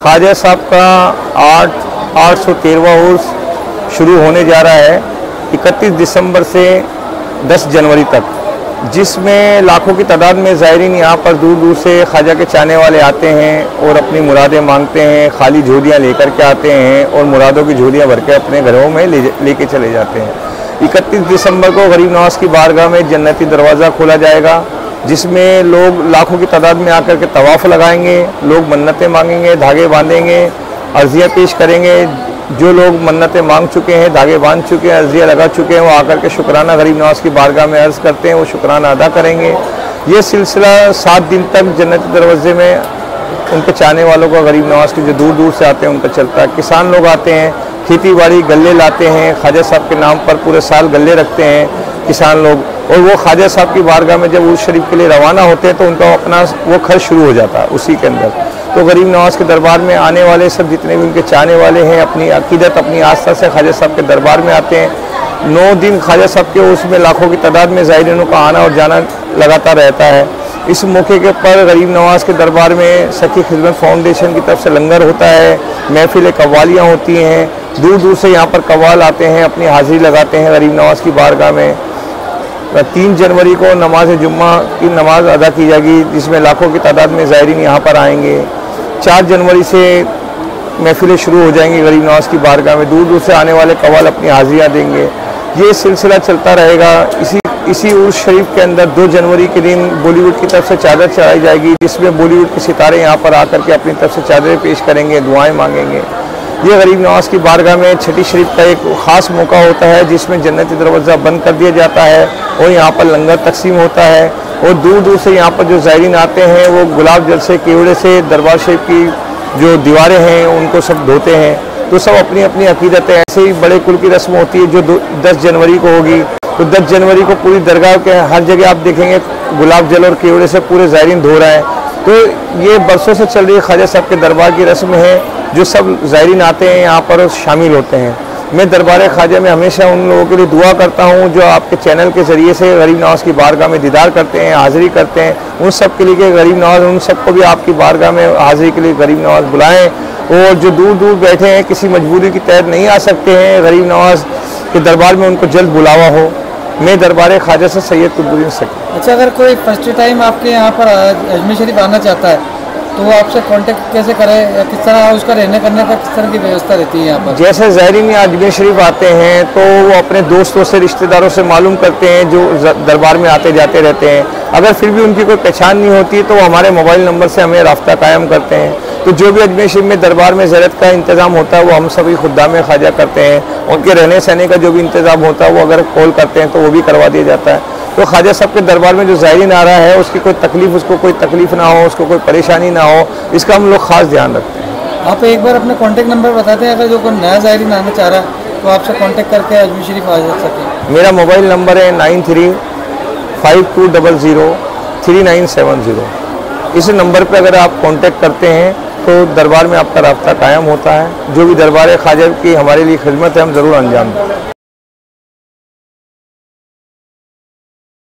ख्वाजा साहब का 813वां उर्स शुरू होने जा रहा है 31 दिसंबर से 10 जनवरी तक, जिसमें लाखों की तादाद में ज़ायरीन यहाँ पर दूर दूर से ख्वाजा के चाहने वाले आते हैं और अपनी मुरादें मांगते हैं, खाली झोलियाँ लेकर के आते हैं और मुरादों की झोलियाँ भर के अपने घरों में लेके चले जाते हैं। 31 दिसंबर को गरीब नवाज की बारगाह में जन्नती दरवाज़ा खोला जाएगा, जिसमें लोग लाखों की तादाद में आकर के तवाफ़ लगाएंगे, लोग मन्नतें मांगेंगे, धागे बांधेंगे, अर्ज़ियाँ पेश करेंगे। जो लोग मन्नतें मांग चुके हैं, धागे बांध चुके हैं, अर्ज़ियाँ लगा चुके हैं, वो आकर के शुक्राना गरीब नवाज की बारगाह में अर्ज़ करते हैं, वो शुक्राना अदा करेंगे। ये सिलसिला 7 दिन तक जन्नती दरवाज़े में उनके चाहने वालों का, गरीब नवाज के जो दूर दूर से आते हैं उनका चलता है। किसान लोग आते हैं, खेती बाड़ी गले लाते हैं, ख्वाजा साहब के नाम पर पूरे साल गले रखते हैं किसान लोग, और वो ख्वाजा साहब की बारगाह में जब उर्स शरीफ के लिए रवाना होते हैं तो उनका अपना वो खर्च शुरू हो जाता है उसी के अंदर। तो गरीब नवाज के दरबार में आने वाले सब जितने भी उनके चाहने वाले हैं, अपनी अकीदत अपनी आस्था से ख्वाजा साहब के दरबार में आते हैं। 9 दिन ख्वाजा साहब के उसमें लाखों की तादाद में ज़ायरीनों का आना और जाना लगातार रहता है। इस मौके के पर गरीब नवाज के दरबार में सखी खिदमत फाउंडेशन की तरफ से लंगर होता है, महफिल कव्वालियाँ होती हैं, दूर दूर से यहाँ पर कव्वाल आते हैं, अपनी हाज़िरी लगाते हैं गरीब नवाज की बारगाह में। 3 जनवरी को नमाज जुम्मा की नमाज अदा की जाएगी, जिसमें लाखों की तादाद में ज़ायरीन यहाँ पर आएंगे। 4 जनवरी से महफिलें शुरू हो जाएंगी गरीब नवाज की बारगाह में, दूर दूर से आने वाले कव्वाल अपनी हाज़िरियाँ देंगे। ये सिलसिला चलता रहेगा। इसी उर्स शरीफ के अंदर 2 जनवरी के दिन बॉलीवुड की तरफ से चादर चढ़ाई जाएगी, जिसमें बॉलीवुड के सितारे यहाँ पर आकर के अपनी तरफ से चादरें पेश करेंगे, दुआएँ मांगेंगे। ये गरीब नवाज की बारगाह में छठी शरीफ का एक ख़ास मौका होता है, जिसमें जन्नती दरवाज़ा बंद कर दिया जाता है और यहाँ पर लंगर तकसीम होता है, और दूर दूर से यहाँ पर जो ज़ायरीन आते हैं वो गुलाब जल से, केवड़े से दरबार शरीफ की जो दीवारें हैं उनको सब धोते हैं। तो सब अपनी अपनी अकीदत है। ऐसे ही बड़े कुल की रस्म होती है जो 10 जनवरी को होगी। तो 10 जनवरी को पूरी दरगाह के हर जगह आप देखेंगे गुलाब जल और केवड़े से पूरे ज़ायरीन धो रहे हैं। तो ये बरसों से चल रही ख्वाजा साहब के दरबार की रस्म है, जो सब ज़ायरीन आते हैं यहाँ पर शामिल होते हैं। मैं दरबार ख्वाजा में हमेशा उन लोगों के लिए दुआ करता हूँ जो आपके चैनल के ज़रिए से गरीब नवाज की बारगाह में दीदार करते हैं, हाज़िरी करते हैं। उन सब के लिए कि गरीब नवाज, उन सबको भी आपकी बारगाह में हाज़िरी के लिए गरीब नवाज बुलाएँ, और जो दूर दूर बैठे हैं किसी मजबूरी के तहत नहीं आ सकते हैं, गरीब नवाज के दरबार में उनको जल्द बुलावा हो। मैं दरबार ख्वाजा से सैयद कुतुबुद्दीन सकी। अच्छा, अगर कोई फर्स्ट टाइम आपके यहाँ पर अजमेर शरीफ आना चाहता है तो वो आपसे कांटेक्ट कैसे करें, या किस तरह उसका रहने करने का किस तरह की व्यवस्था रहती है यहाँ पर? जैसे ज़ायरीन अजमेर शरीफ आते हैं तो वो अपने दोस्तों से, रिश्तेदारों से मालूम करते हैं जो दरबार में आते जाते रहते हैं। अगर फिर भी उनकी कोई पहचान नहीं होती तो वो हमारे मोबाइल नंबर से हमें राब्ता कायम करते हैं। तो जो भी अजमेर शरीफ में दरबार में ज़ियारत का इंतज़ाम होता है वो हम सभी खुद्दाम ख्वाजा करते हैं। उनके रहने सहने का जो भी इंतज़ाम होता है वो अगर कॉल करते हैं तो वो भी करवा दिया जाता है। तो ख्वाजा साहब के दरबार में जो ज़ायरीन आ रहा है उसकी कोई तकलीफ़, उसको कोई तकलीफ़ ना हो, उसको कोई परेशानी ना हो, इसका हम लोग ख़ास ध्यान रखते हैं। आप एक बार अपना कॉन्टैक्ट नंबर बताते हैं, अगर जो कोई नया ज़ायरीन आना चाह रहा है तो आपसे कॉन्टैक्ट करके अजमेर शरीफ आ जा सके। मेरा मोबाइल नंबर है 9352003970। इस नंबर पर अगर आप कॉन्टैक्ट करते हैं तो दरबार में आपका राब्ता कायम होता है। जो भी दरबार ख्वाजा की हमारे लिए खिदमत है हम ज़रूर अंजाम दें।